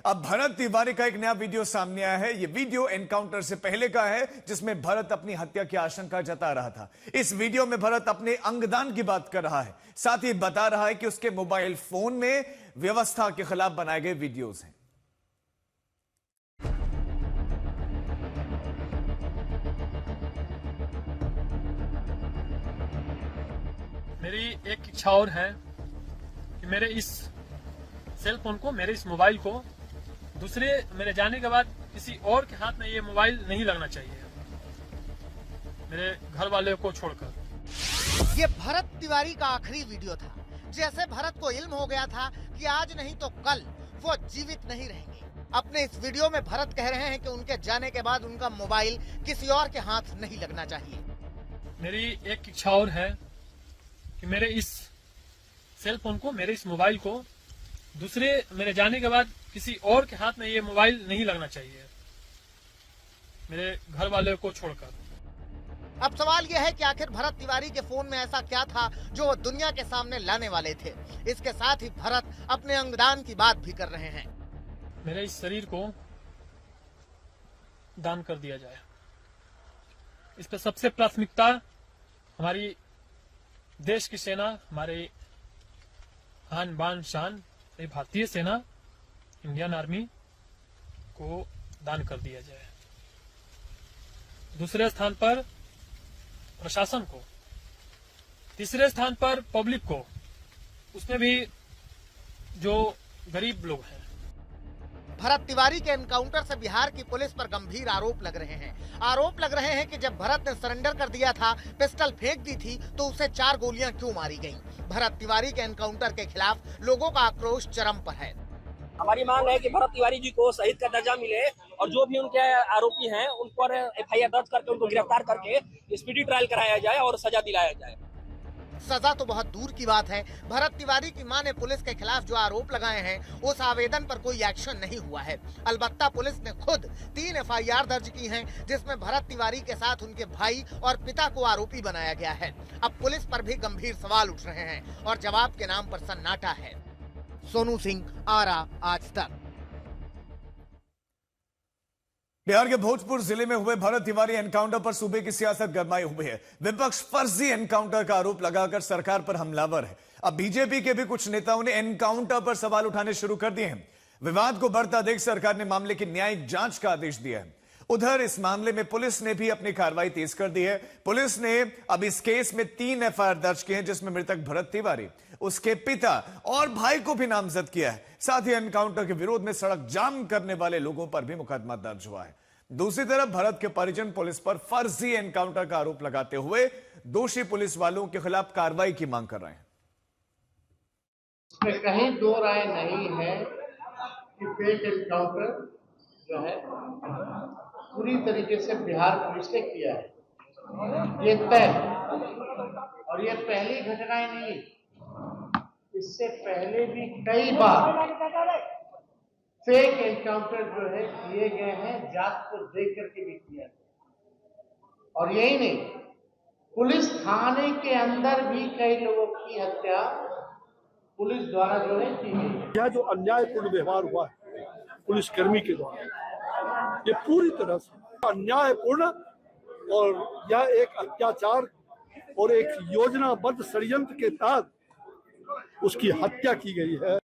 अब भरत तिवारी का एक नया वीडियो सामने आया है। यह वीडियो एनकाउंटर से पहले का है, जिसमें भरत अपनी हत्या की आशंका जता रहा था। इस वीडियो में भरत अपने अंगदान की बात कर रहा है, साथ ही बता रहा है कि उसके मोबाइल फोन में व्यवस्था के खिलाफ बनाए गए वीडियोज हैं। मेरी एक इच्छा और है कि मेरे इस सेल फोन को, मेरे इस मोबाइल को दूसरे मेरे जाने के बाद किसी और के हाथ में ये मोबाइल नहीं लगना चाहिए, मेरे घर वाले को छोड़कर। ये भरत तिवारी का आखिरी वीडियो था। जैसे भरत को इल्म हो गया था कि आज नहीं तो कल वो जीवित नहीं रहेंगे। अपने इस वीडियो में भरत कह रहे हैं कि उनके जाने के बाद उनका मोबाइल किसी और के हाथ नहीं लगना चाहिए। मेरी एक इच्छा और है कि मेरे इस सेल फोन को, मेरे इस मोबाइल को दूसरे मेरे जाने के बाद किसी और के हाथ में ये मोबाइल नहीं लगना चाहिए, मेरे घर वाले को छोड़कर। अब सवाल यह है कि आखिर भरत तिवारी के फोन में ऐसा क्या था जो वो दुनिया के सामने लाने वाले थे। इसके साथ ही भरत अपने अंगदान की बात भी कर रहे हैं। मेरे इस शरीर को दान कर दिया जाए, इस पर सबसे प्राथमिकता हमारी देश की सेना, हमारे आन बान शान भारतीय सेना, इंडियन आर्मी को दान कर दिया जाए। दूसरे स्थान पर प्रशासन को, तीसरे स्थान पर पब्लिक को, उसमें भी जो गरीब लोग हैं। भरत तिवारी के एनकाउंटर से बिहार की पुलिस पर गंभीर आरोप लग रहे हैं। आरोप लग रहे हैं कि जब भरत ने सरेंडर कर दिया था, पिस्टल फेंक दी थी, तो उसे 4 गोलियां क्यों मारी गईं? भरत तिवारी के एनकाउंटर के खिलाफ लोगों का आक्रोश चरम पर है। हमारी मांग है कि भरत तिवारी जी को शहीद का दर्जा मिले और जो भी उनके आरोपी हैं उन पर एफआईआर दर्ज करके उनको गिरफ्तार करके स्पीडी ट्रायल कराया जाए और सजा दिलाया जाए। सजा तो बहुत दूर की बात है। भरत तिवारी की मां ने पुलिस के खिलाफ जो आरोप लगाए हैं, उस आवेदन पर कोई एक्शन नहीं हुआ है। अलबत्ता पुलिस ने खुद 3 एफआईआर दर्ज की हैं, जिसमें भरत तिवारी के साथ उनके भाई और पिता को आरोपी बनाया गया है। अब पुलिस पर भी गंभीर सवाल उठ रहे हैं और जवाब के नाम पर सन्नाटा है। सोनू सिंह, आरा, आज तक। बिहार के भोजपुर जिले में हुए भरत तिवारी एनकाउंटर पर सूबे की सियासत गरमाई हुई है। विपक्ष फर्जी एनकाउंटर का आरोप लगाकर सरकार पर हमलावर है। अब बीजेपी के भी कुछ नेताओं ने एनकाउंटर पर सवाल उठाने शुरू कर दिए हैं। विवाद को बढ़ता देख सरकार ने मामले की न्यायिक जांच का आदेश दिया है। उधर इस मामले में पुलिस ने भी अपनी कार्रवाई तेज कर दी है। पुलिस ने अब इस केस में 3 एफआईआर दर्ज किए हैं, जिसमें मृतक भरत तिवारी, उसके पिता और भाई को भी नामजद किया है। साथ ही एनकाउंटर के विरोध में सड़क जाम करने वाले लोगों पर भी मुकदमा दर्ज हुआ है। दूसरी तरफ भरत के परिजन पुलिस पर फर्जी एनकाउंटर का आरोप लगाते हुए दोषी पुलिस वालों के खिलाफ कार्रवाई की मांग कर रहे हैं। इसमें कहीं दो राय नहीं है कि फेक एनकाउंटर जो है पूरी तरीके से बिहार पुलिस ने किया है। ये तय, और ये पहली घटनाएं नहीं, इससे पहले भी कई बार फेक एनकाउंटर जो है किए गए हैं, जात को देख करके भी किया गया। और यही नहीं, पुलिस थाने के अंदर भी कई लोगों की हत्या पुलिस द्वारा जो है की गई। यह जो अन्यायपूर्ण व्यवहार हुआ है पुलिसकर्मी के द्वारा, ये पूरी तरह से अन्यायपूर्ण और यह एक अत्याचार और एक योजनाबद्ध षड्यंत्र के तहत उसकी हत्या की गई है।